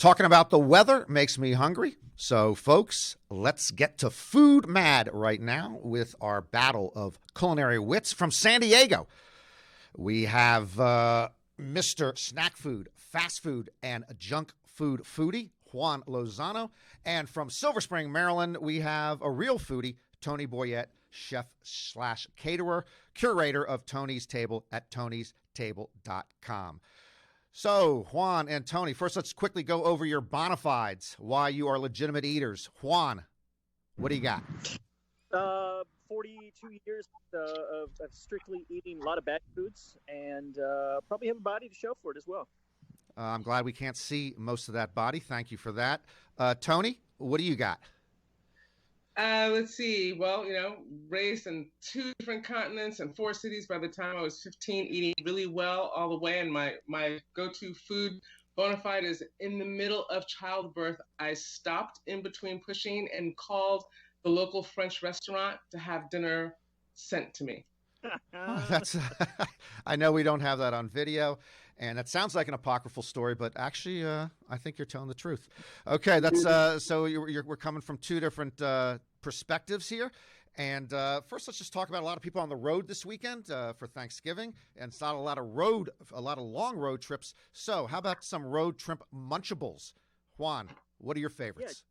Talking about the weather makes me hungry. So, folks, let's get to Food Mad right now with our battle of culinary wits from San Diego. We have Mr. Snack Food, Fast Food, and Junk Food Foodie, Juan Lozano. And from Silver Spring, Maryland, we have a real foodie, Tony Boyette, chef/caterer, curator of Tony's Table at tonystable.com. So, Juan and Tony, first let's quickly go over your bona fides, why you are legitimate eaters. Juan, what do you got? 42 years of strictly eating a lot of bad foods, and probably have a body to show for it as well. I'm glad we can't see most of that body. Thank you for that. Tony, what do you got? Let's see. Well, raised in 2 different continents and 4 cities by the time I was 15, eating really well all the way. And my go-to food bona fide is in the middle of childbirth. I stopped in between pushing and called the local French restaurant to have dinner sent to me. That's I know we don't have that on video, and it sounds like an apocryphal story, but actually, I think you're telling the truth. Okay, that's so we're coming from 2 different perspectives here. And first, let's just talk about a lot of people on the road this weekend for Thanksgiving, and it's not a lot of long road trips. So, how about some road trip munchables? Juan, what are your favorites?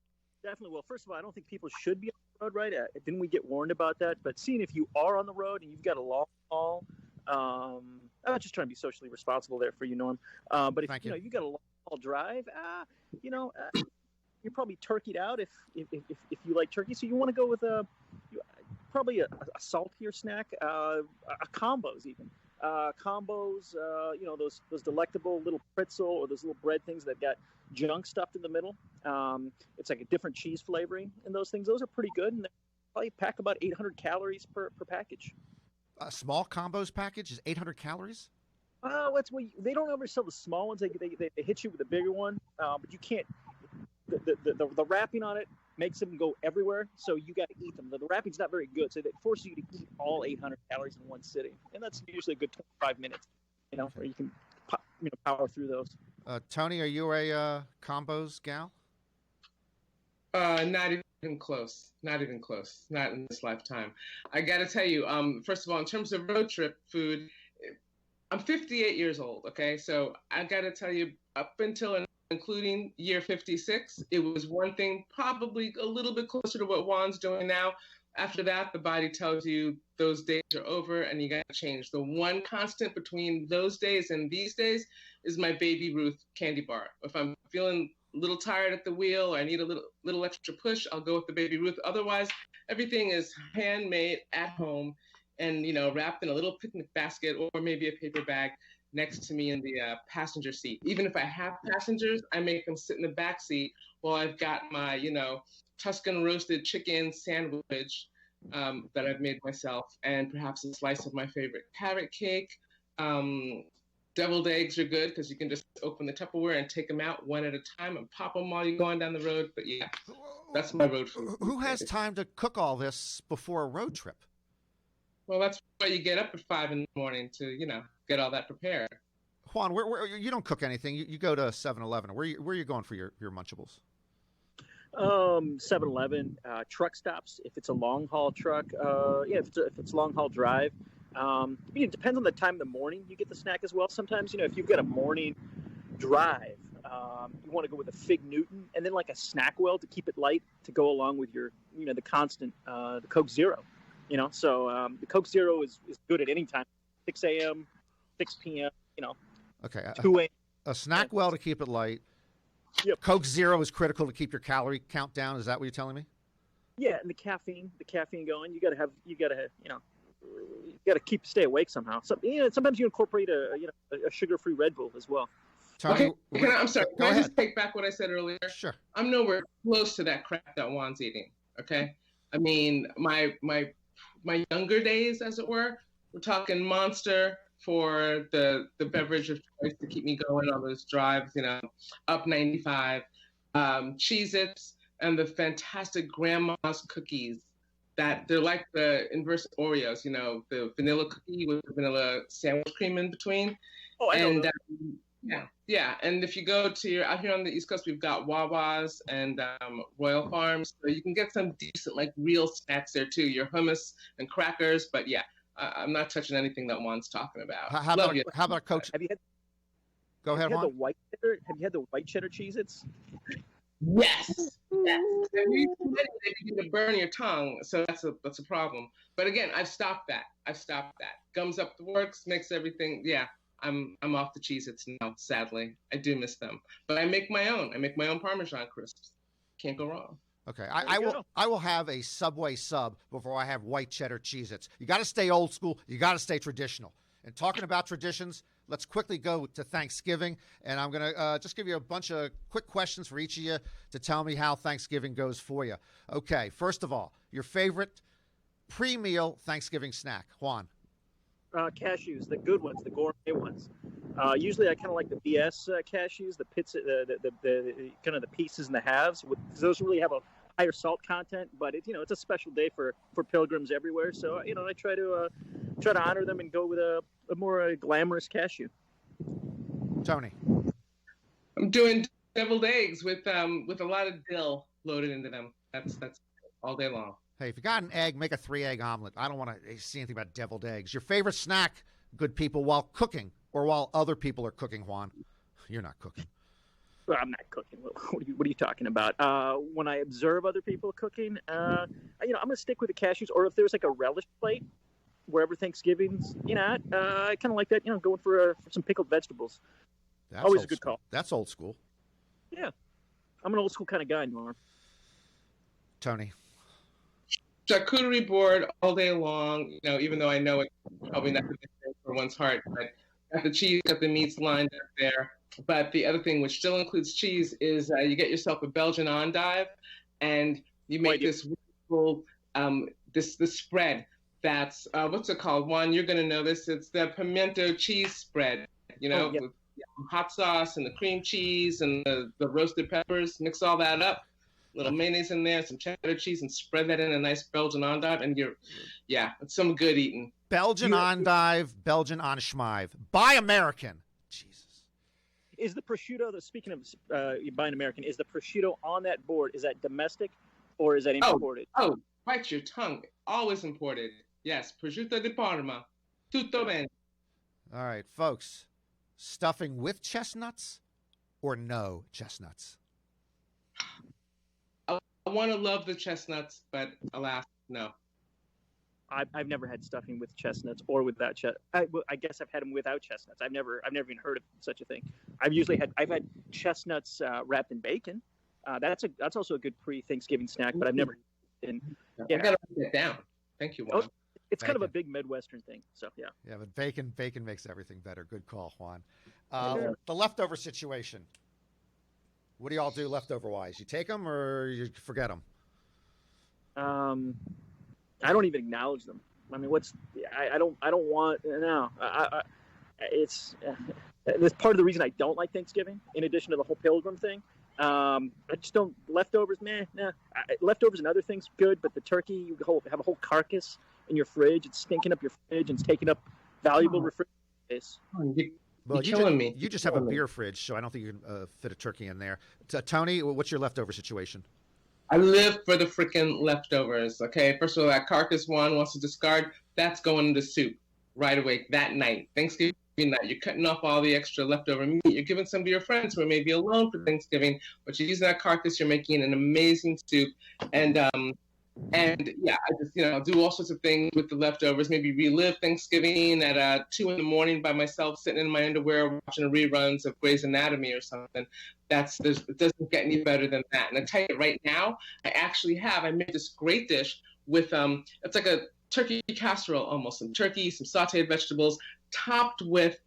Yeah, definitely. Well, first of all, I don't think people should be on the road, right? Didn't we get warned about that? But seeing if you are on the road and you've got a long haul, I'm just trying to be socially responsible there for you, Norm. But if you got a long haul drive, you're probably turkeyed out if you like turkey. So you want to go with probably a saltier snack, combos even. Combos, those delectable little pretzel or those little bread things that got junk stuffed in the middle. It's like a different cheese flavoring in those things. Those are pretty good, and they probably pack about 800 calories per package. A small combos package is 800 calories? They don't ever sell the small ones. They hit you with a bigger one, but you can't. The wrapping on it makes them go everywhere, so you got to eat them. The wrapping's not very good, so it forces you to eat all 800 calories in one sitting, and that's usually a good 25 minutes, where you can power through those. Tony, are you a combos gal? Not even close. Not even close. Not in this lifetime. I got to tell you, first of all, in terms of road trip food, I'm 58 years old, okay? So I got to tell you, up until and including year 56, it was one thing, probably a little bit closer to what Juan's doing now. After that, the body tells you those days are over and you got to change. The one constant between those days and these days is my Baby Ruth candy bar. If I'm feeling a little tired at the wheel or I need a little extra push, I'll go with the Baby Ruth. Otherwise, everything is handmade at home and, wrapped in a little picnic basket or maybe a paper bag next to me in the passenger seat. Even if I have passengers, I make them sit in the back seat while I've got my, Tuscan roasted chicken sandwich that I've made myself, and perhaps a slice of my favorite carrot cake. Deviled eggs are good because you can just open the Tupperware and take them out one at a time and pop them while you're going down the road. But yeah, that's my road food. Who has time to cook all this before a road trip? Well, that's why you get up at 5 in the morning to, get all that prepared. Juan, where you don't cook anything. You go to 7-Eleven. Where are you going for your Munchables? 7-Eleven, truck stops. If it's a long haul truck, if it's a long haul drive. It depends on the time of the morning you get the snack as well. Sometimes, if you've got a morning drive, you want to go with a Fig Newton and then like a Snackwell to keep it light to go along with your, the constant, the Coke Zero. So the Coke Zero is good at any time, 6 a.m., 6 p.m., Okay. 2 a.m. A Snackwell to keep it light. Yep. Coke Zero is critical to keep your calorie count down. Is that what you're telling me? Yeah, and the caffeine going. You got to stay awake somehow. So, sometimes you incorporate a sugar-free Red Bull as well. Tony, okay, I'm sorry. Can I just take back what I said earlier? Sure. I'm nowhere close to that crap that Juan's eating. Okay, I mean my younger days, as it were. We're talking Monster for the beverage of choice to keep me going on those drives. Up 95, Cheez-Its, and the fantastic grandma's cookies. That they're like the inverse Oreos, the vanilla cookie with the vanilla sandwich cream in between. Oh, I know. Yeah. And if you go to out here on the East Coast, we've got Wawa's and Royal Farms, so you can get some decent, like, real snacks there too. Your hummus and crackers, but yeah, I'm not touching anything that Juan's talking about. How about Coach? Have you had? Go ahead, Have you had Juan. the white cheddar? Have you had the white cheddar Cheez-Its? Yes. If you eat too many, they begin to burn your tongue, so that's a problem. But again, I've stopped that. Gums up the works, makes everything. Yeah, I'm off the Cheez-Its now. Sadly, I do miss them, but I make my own. I make my own Parmesan crisps. Can't go wrong. Okay, I will have a Subway sub before I have white cheddar Cheez-Its. You got to stay old school. You got to stay traditional. And talking about traditions, let's quickly go to Thanksgiving, and I'm going to just give you a bunch of quick questions for each of you to tell me how Thanksgiving goes for you. Okay, first of all, your favorite pre-meal Thanksgiving snack, Juan. Cashews, the good ones, the gourmet ones. Usually, I kind of like the BS cashews, the pits, the kind of the pieces and the halves. Because those really have a higher salt content, but it's a special day for pilgrims everywhere. So I try to honor them and go with a more glamorous cashew. Tony. I'm doing deviled eggs with a lot of dill loaded into them. That's all day long. Hey, if you got an egg, make a 3-egg omelet. I don't want to see anything about deviled eggs. Your favorite snack, good people, while cooking or while other people are cooking, Juan? You're not cooking. Well, I'm not cooking. What are you talking about? When I observe other people cooking, I'm going to stick with the cashews. Or if there's like a relish plate wherever Thanksgiving's, I kind of like that. Going for some pickled vegetables. That's always a good school. Call. That's old school. Yeah, I'm an old school kind of guy, Norm. Tony. Charcuterie board all day long. Even though I know it's probably not the best thing for one's heart, but got the cheese, got the meats lined up there. But the other thing, which still includes cheese, is you get yourself a Belgian endive, and you make this wonderful this spread. That's what's it called? Juan, you're gonna know this. It's the pimento cheese spread. With hot sauce and the cream cheese and the roasted peppers. Mix all that up. Little mayonnaise in there, some cheddar cheese, and spread that in a nice Belgian endive, and it's some good eating. Belgian endive, Belgian enschmive. Buy American. Jesus. Is the prosciutto, speaking of buying American, is the prosciutto on that board, is that domestic or is that imported? Oh, bite your tongue. Always imported. Yes, prosciutto di Parma. Tutto bene. All right, folks. Stuffing with chestnuts or no chestnuts? I want to love the chestnuts, but alas, no. I've never had stuffing with chestnuts or without chestnuts. I guess I've had them without chestnuts. I've never even heard of such a thing. I've had chestnuts wrapped in bacon. That's also a good pre-Thanksgiving snack, but I've never. I gotta put that down. Thank you, Juan. It's kind of a big Midwestern thing. So yeah. Yeah, but bacon makes everything better. Good call, Juan. The leftover situation. What do y'all do leftover-wise? You take them or you forget them? I don't even acknowledge them. I mean, I don't want, no. It's that's part of the reason I don't like Thanksgiving, in addition to the whole pilgrim thing. I just don't, leftovers, leftovers and other things, good, but the turkey, you have a whole carcass in your fridge. It's stinking up your fridge and it's taking up valuable refrigerator space. Well, you just have a beer fridge, so I don't think you can fit a turkey in there. Tony, what's your leftover situation? I live for the freaking leftovers, okay? First of all, that carcass one wants to discard, that's going into soup right away that night. Thanksgiving night, you're cutting off all the extra leftover meat. You're giving some to your friends who are maybe alone for Thanksgiving, but you're using that carcass, you're making an amazing soup. And yeah, I just, I'll do all sorts of things with the leftovers, maybe relive Thanksgiving at 2 a.m. by myself, sitting in my underwear, watching reruns of Grey's Anatomy or something. It doesn't get any better than that. And I tell you right now, I made this great dish with, it's like a turkey casserole almost, some turkey, some sauteed vegetables, topped with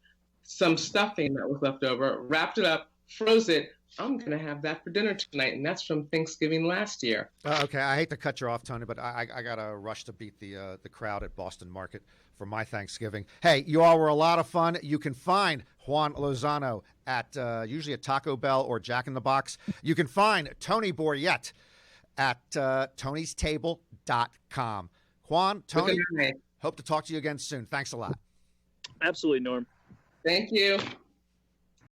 some stuffing that was left over, wrapped it up, froze it. I'm going to have that for dinner tonight, and that's from Thanksgiving last year. Okay, I hate to cut you off, Tony, but I got to rush to beat the crowd at Boston Market for my Thanksgiving. Hey, you all were a lot of fun. You can find Juan Lozano at usually at Taco Bell or Jack in the Box. You can find Tony Boyette at tonystable.com. Juan, Tony, hope to talk to you again soon. Thanks a lot. Absolutely, Norm. Thank you.